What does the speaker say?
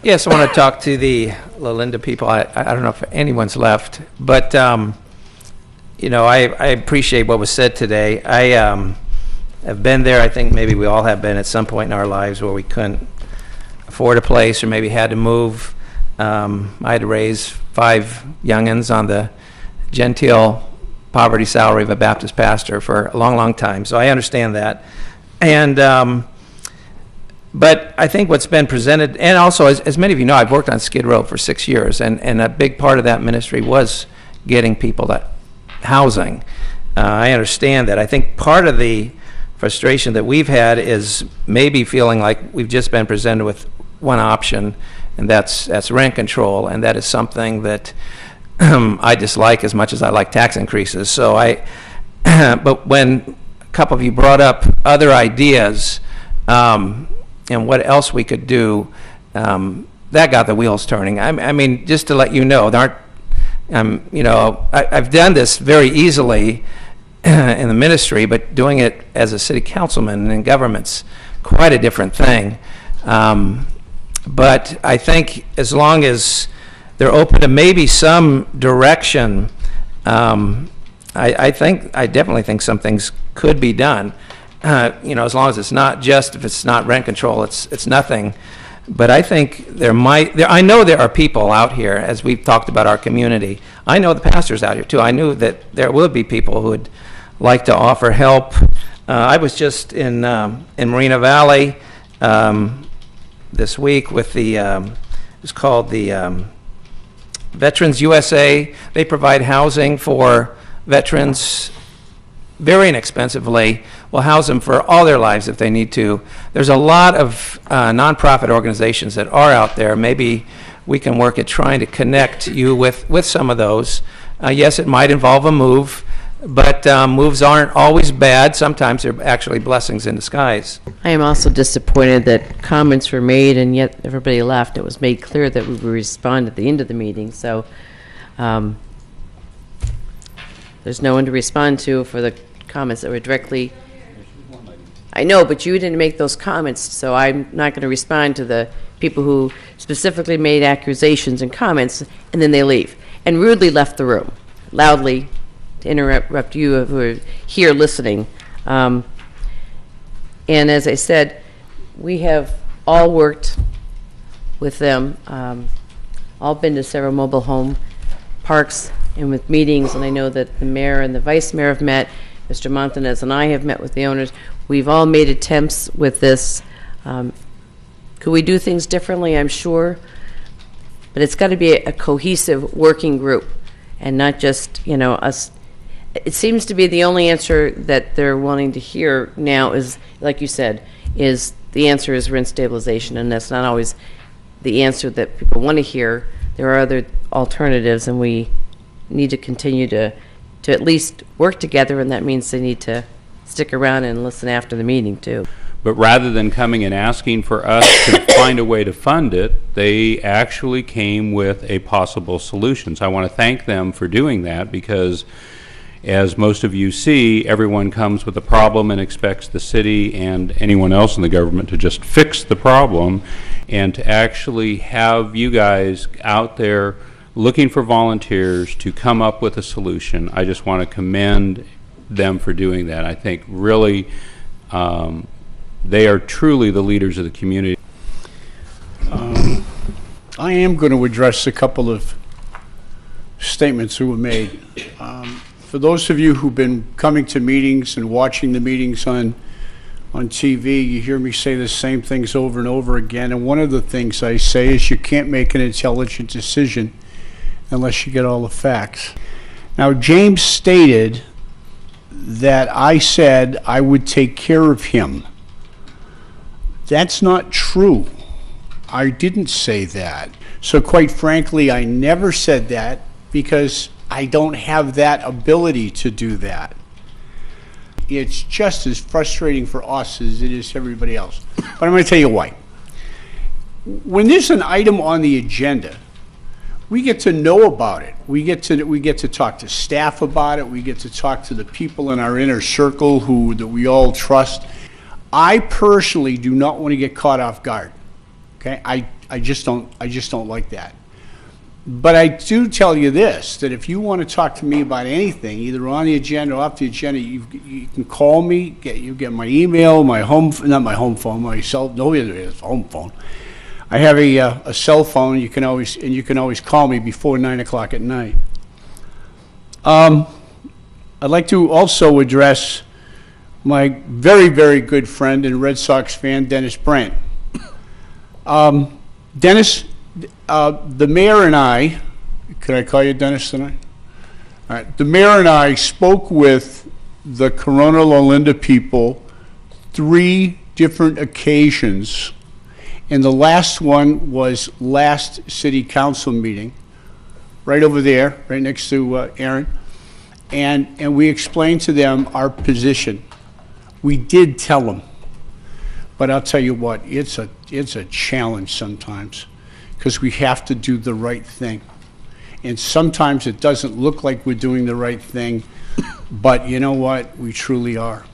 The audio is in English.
Yes, I want to talk to the Lalinda people. I don't know if anyone's left, but you know, I appreciate what was said today. I have been there. I think maybe we all have been at some point in our lives where we couldn't afford a place or maybe had to move. I had to raise 5 youngins on the genteel poverty salary of a Baptist pastor for a long, long time. So I understand that. And but I think what's been presented, and also as many of you know, I've worked on Skid Row for 6 years, and a big part of that ministry was getting people that housing. I understand that. I think part of the frustration that we've had is maybe feeling like we've just been presented with one option, and that's rent control, and that is something that I dislike as much as I like tax increases. So but when a couple of you brought up other ideas and what else we could do, that got the wheels turning. I mean, just to let you know, there aren't, you know, I've done this very easily in the ministry, but doing it as a city councilman in government's quite a different thing. But I think as long as they're open to maybe some direction, I definitely think some things could be done. You know, as long as it's not just, if it's not rent control, it's nothing. But I think I know there are people out here, as we've talked about our community. I know the pastors out here too. I knew that there will be people who would like to offer help. I was just in Moreno Valley this week with it's called the Veterans USA. They provide housing for veterans very inexpensively. We'll house them for all their lives if they need to. There's a lot of nonprofit organizations that are out there. Maybe we can work at trying to connect you with some of those. Yes, it might involve a move, but moves aren't always bad. Sometimes they're actually blessings in disguise. I am also disappointed that comments were made and yet everybody left. It was made clear that we would respond at the end of the meeting. So there's no one to respond to for the comments that were directly. I know, but you didn't make those comments, so I'm not going to respond to the people who specifically made accusations and comments, and then they leave and rudely left the room, loudly, to interrupt you who are here listening. And as I said, we have all worked with them, all been to several mobile home parks and with meetings, and I know that the mayor and the vice mayor have met. Mr. Montanez and I have met with the owners. We've all made attempts with this. Could we do things differently? I'm sure. But it's got to be a cohesive working group and not just, you know, us. It seems to be the only answer that they're wanting to hear now is, like you said, is the answer is rent stabilization, and that's not always the answer that people want to hear. There are other alternatives, and we need to continue to at least work together, and that means they need to stick around and listen after the meeting too. But rather than coming and asking for us to find a way to fund it, they actually came with a possible solution. So I want to thank them for doing that, because as most of you see, everyone comes with a problem and expects the city and anyone else in the government to just fix the problem, and to actually have you guys out there looking for volunteers to come up with a solution. I just want to commend them for doing that. I think really they are truly the leaders of the community. I am going to address a couple of statements that were made. For those of you who've been coming to meetings and watching the meetings on TV, you hear me say the same things over and over again. And one of the things I say is you can't make an intelligent decision unless you get all the facts. Now, James stated that I said I would take care of him. That's not true. I didn't say that. So quite frankly, I never said that because I don't have that ability to do that. It's just as frustrating for us as it is for everybody else. But I'm going to tell you why. When there's an item on the agenda, we get to know about it. We get to talk to staff about it. We get to talk to the people in our inner circle that we all trust. I personally do not want to get caught off guard. Okay? I just don't like that. But I do tell you this, that if you want to talk to me about anything, either on the agenda or off the agenda, you can call me, you get my email, my home, not my home phone, my cell, no, it is home phone. I have a cell phone, you can always call me before 9 o'clock at night. I'd like to also address my very, very good friend and Red Sox fan, Dennis Brandt. Dennis, the mayor and I, could I call you Dennis tonight? All right. The mayor and I spoke with the Corona Lolinda people 3 different occasions, and the last one was last city council meeting, right over there, right next to Aaron, and we explained to them our position. We did tell them, but I'll tell you what, it's a challenge sometimes, because we have to do the right thing. And sometimes it doesn't look like we're doing the right thing, but you know what? We truly are.